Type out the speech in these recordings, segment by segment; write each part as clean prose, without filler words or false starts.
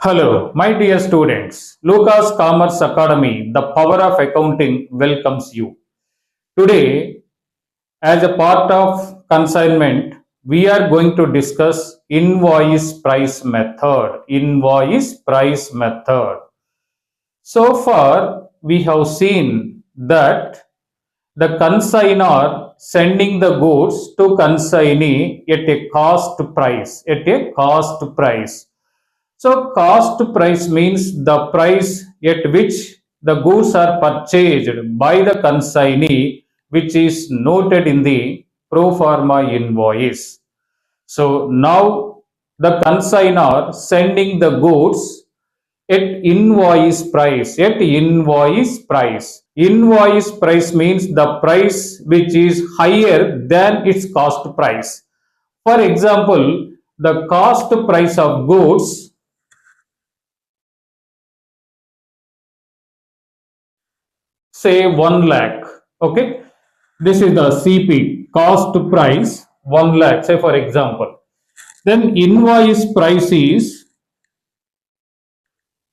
Hello, my dear students. Lucas Commerce Academy, the power of accounting, welcomes you. Today, as a part of consignment, we are going to discuss invoice price method. Invoice price method. So far, we have seen that the consignor sending the goods to consignee at a cost price. At a cost price. So cost price means the price at which the goods are purchased by the consignee, which is noted in the pro forma invoice. So now the consignor sending the goods at invoice price. At invoice price. Invoice price means the price which is higher than its cost price. For example, the cost price of goods, say 1 lakh. Okay, this is the CP, cost price 1 lakh, say for example. Then invoice price is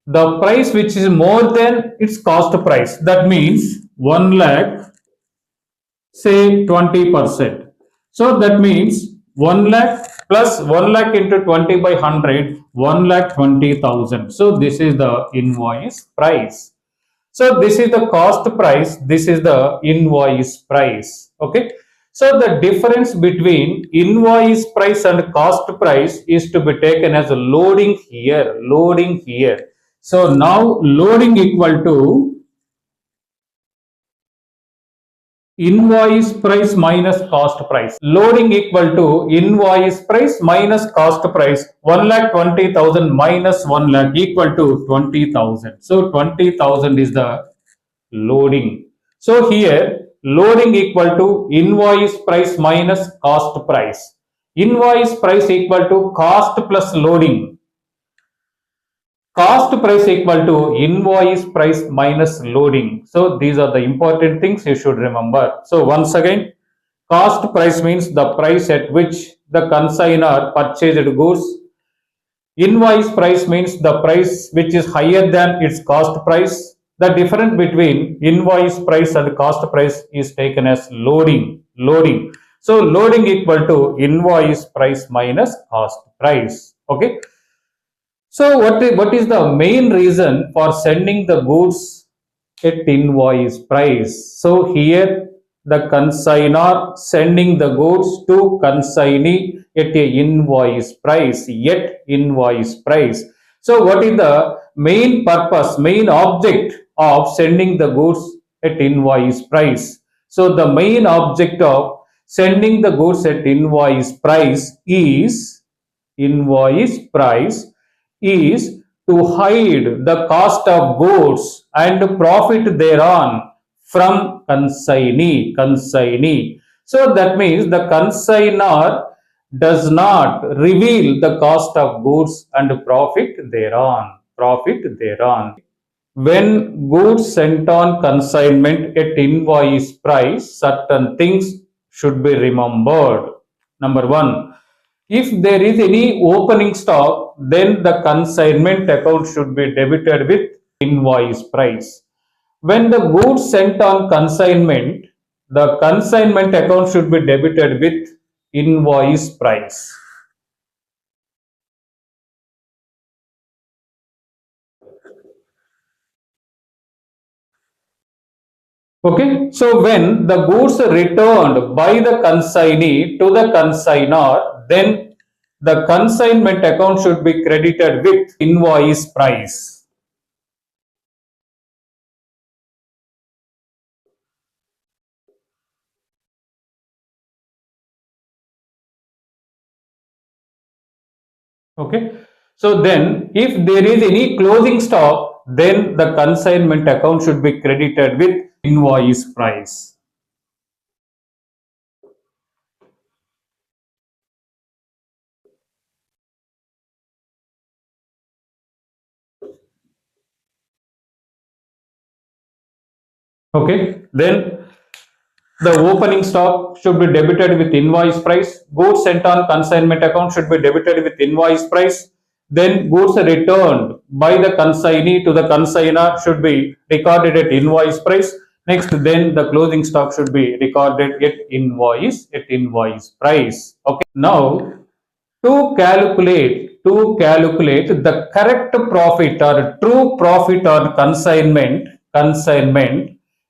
the price which is more than its cost price. That means 1 lakh, say 20%. So that means 1 lakh plus 1 lakh into 20 by 100, 1 lakh 20,000. So this is the invoice price. So this is the cost price, this is the invoice price. Okay. So the difference between invoice price and cost price is to be taken as a loading here, loading here. So now loading equal to invoice price minus cost price. Loading equal to invoice price minus cost price. 1,20,000 minus 1 lakh equal to 20,000. So 20,000 is the loading. So here loading equal to invoice price minus cost price. Invoice price equal to cost plus loading. Cost price equal to invoice price minus loading. So these are the important things you should remember. So once again, cost price means the price at which the consignor purchased goods. Invoice price means the price which is higher than its cost price. The difference between invoice price and cost price is taken as loading. Loading. So loading equal to invoice price minus cost price. Okay. So what is the main reason for sending the goods at invoice price? So here the consignor sending the goods to consignee at a invoice price, yet invoice price. So what is the main purpose, main object of sending the goods at invoice price? So the main object of sending the goods at invoice price is to hide the cost of goods and profit thereon from consignee. So that means the consignor does not reveal the cost of goods and profit thereon. When goods sent on consignment at invoice price, certain things should be remembered. Number one, if there is any opening stock, then the consignment account should be debited with invoice price. When the goods sent on consignment, the consignment account should be debited with invoice price. Okay, so when the goods are returned by the consignee to the consignor, then the consignment account should be credited with invoice price. Okay, so then if there is any closing stock, then the consignment account should be credited with invoice price. Okay, then the opening stock should be debited with invoice price. Goods sent on consignment account should be debited with invoice price. Then goods returned by the consignee to the consignor should be recorded at invoice price. Next, then the closing stock should be recorded at invoice price. Okay. Now, to calculate the correct profit or true profit on consignment,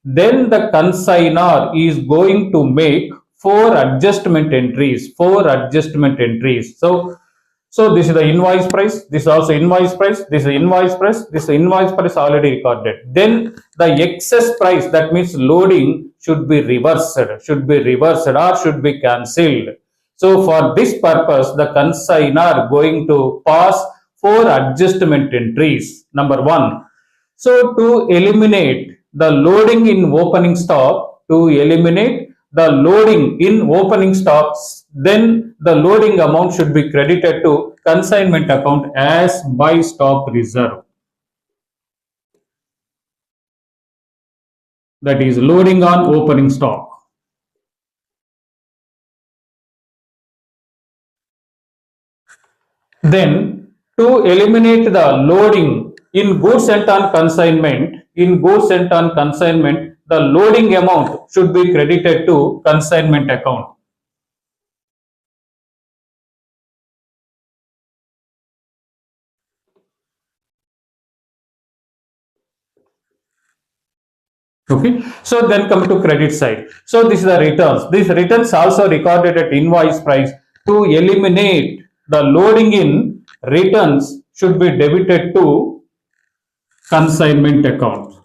then the consignor is going to make four adjustment entries. So this is the invoice price, this is also invoice price, this is invoice price, this is invoice price already recorded. Then the excess price, that means loading, should be reversed or should be cancelled. So for this purpose, the consignor going to pass four adjustment entries. Number one, so to eliminate the loading in opening stock, then the loading amount should be credited to consignment account as by stock reserve. That is loading on opening stock. Then to eliminate the loading in goods sent on consignment, the loading amount should be credited to consignment account. Okay, so then come to credit side. So this is the returns. These returns also recorded at invoice price. To eliminate the loading in returns should be debited to consignment account.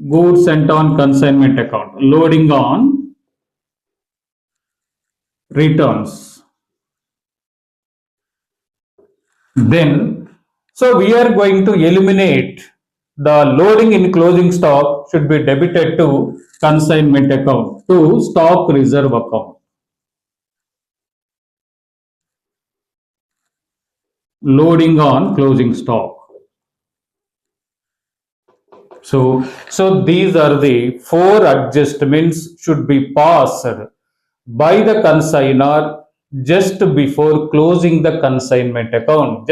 Goods sent on consignment account. Loading on returns. Then, so we are going to eliminate the loading in closing stock should be debited to consignment account, to stock reserve account. Loading on closing stock. So these are the four adjustments should be passed by the consignor just before closing the consignment account.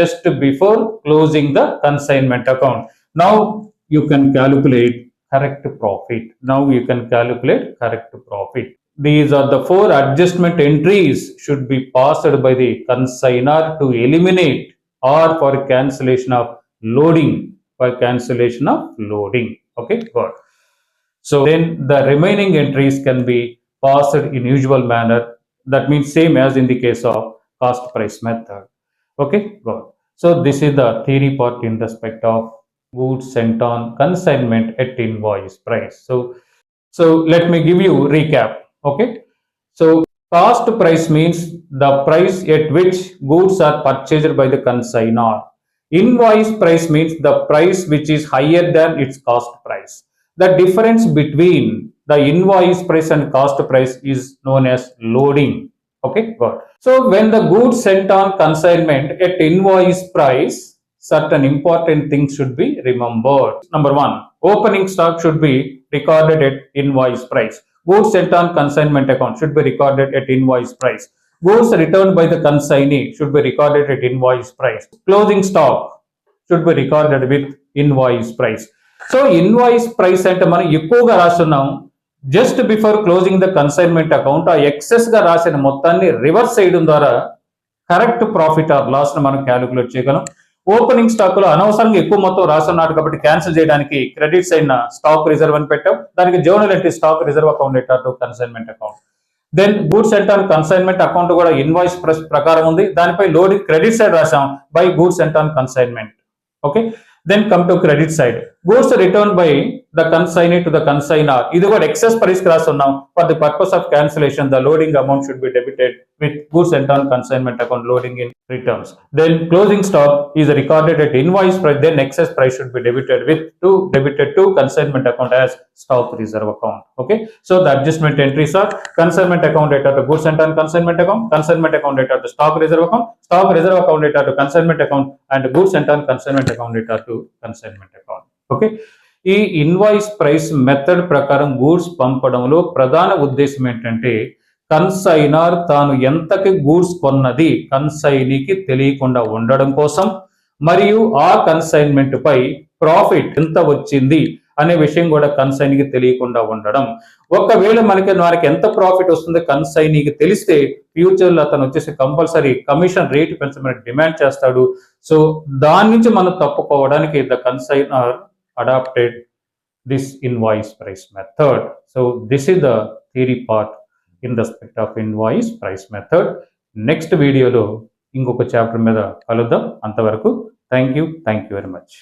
Now you can calculate correct profit. These are the four adjustment entries should be passed by the consignor to eliminate or for cancellation of loading. Okay, good. So then the remaining entries can be passed in usual manner. That means same as in the case of cost price method. Okay, good. So this is the theory part in respect of goods sent on consignment at invoice price. So let me give you recap. Okay. So cost price means the price at which goods are purchased by the consignor. Invoice price means the price which is higher than its cost price. The difference between the invoice price and cost price is known as loading. Okay, good. So when the goods sent on consignment at invoice price, certain important things should be remembered. Number one, opening stock should be recorded at invoice price. Goods sent on consignment account should be recorded at invoice price. Goods returned by the consignee should be recorded at invoice price. Closing stock should be recorded with invoice price. So invoice price అంటే మనం ఎక్కువగా రాస్తున్నాం. Just before closing the consignment account ఆ excess గా రాసిన మొత్తాన్ని reverse చేయడం ద్వారా కరెక్ట్ ప్రాఫిట్ ఆర్ లాస్ ను మనం క్యాలిక్యులేట్ చేయగలం. ఓపెనింగ్ స్టాక్ లో అనవసరంగా ఎక్కువ మొత్తం రాస్తున్నాడు కాబట్టి క్యాన్సిల్ చేయడానికి క్రెడిట్స్ అయిన స్టాక్ రిజర్వ్ అని పెట్టాం. దానికి journal entry stock reserve account ఎట్టారు consignment account. Then goods sent on consignment account కూడా ఇన్వాయిస్ ప్రకారం ఉంది. దానిపై లోడింగ్ క్రెడిట్ సైడ్ రాసాం by goods sent on consignment. Okay, then come to credit side. Goods return by the consignee to the consignor. ఇది కూడా excess price రాస్తున్నాం. For the purpose of cancellation the loading amount should be debited with goods sent on consignment account loading in returns. Then closing stock is recorded at invoice price, then excess price should be debited to consignment account as stock reserve account. Okay, so the adjustment entries are consignment account at the goods sent on consignment account at the stock reserve account at the consignment account, and goods sent on consignment account at the consignment account. Okay, e invoice price method ప్రకారం goods పంపడంలో ప్రధాన ఉద్దేశం ఏంటంటే consignor తాను ఎంతకి goods కొన్నది కన్సైనీకి తెలియకుండా ఉండడం కోసం, మరియు ఆ కన్సైన్మెంట్ పై ప్రాఫిట్ ఎంత వచ్చింది అనే విషయం కూడా కన్సైనీకి తెలియకుండా ఉండడం. ఒకవేళ వారికి ఎంత ప్రాఫిట్ వస్తుందో కన్సైనీకి తెలిస్తే ఫ్యూచర్లో అతను వచ్చేసి కంపల్సరీ కమిషన్ రేట్ పెంచమని డిమాండ్ చేస్తాడు. సో దాని నుంచి మనం తప్పుకోవడానికి the consignor adapted this invoice price method. So this is the theory part in respect of invoice price method. Next వీడియోలో ఇంకొక చాప్టర్ మీద కలుద్దాం. అంతవరకు థ్యాంక్ యూ వెరీ మచ్.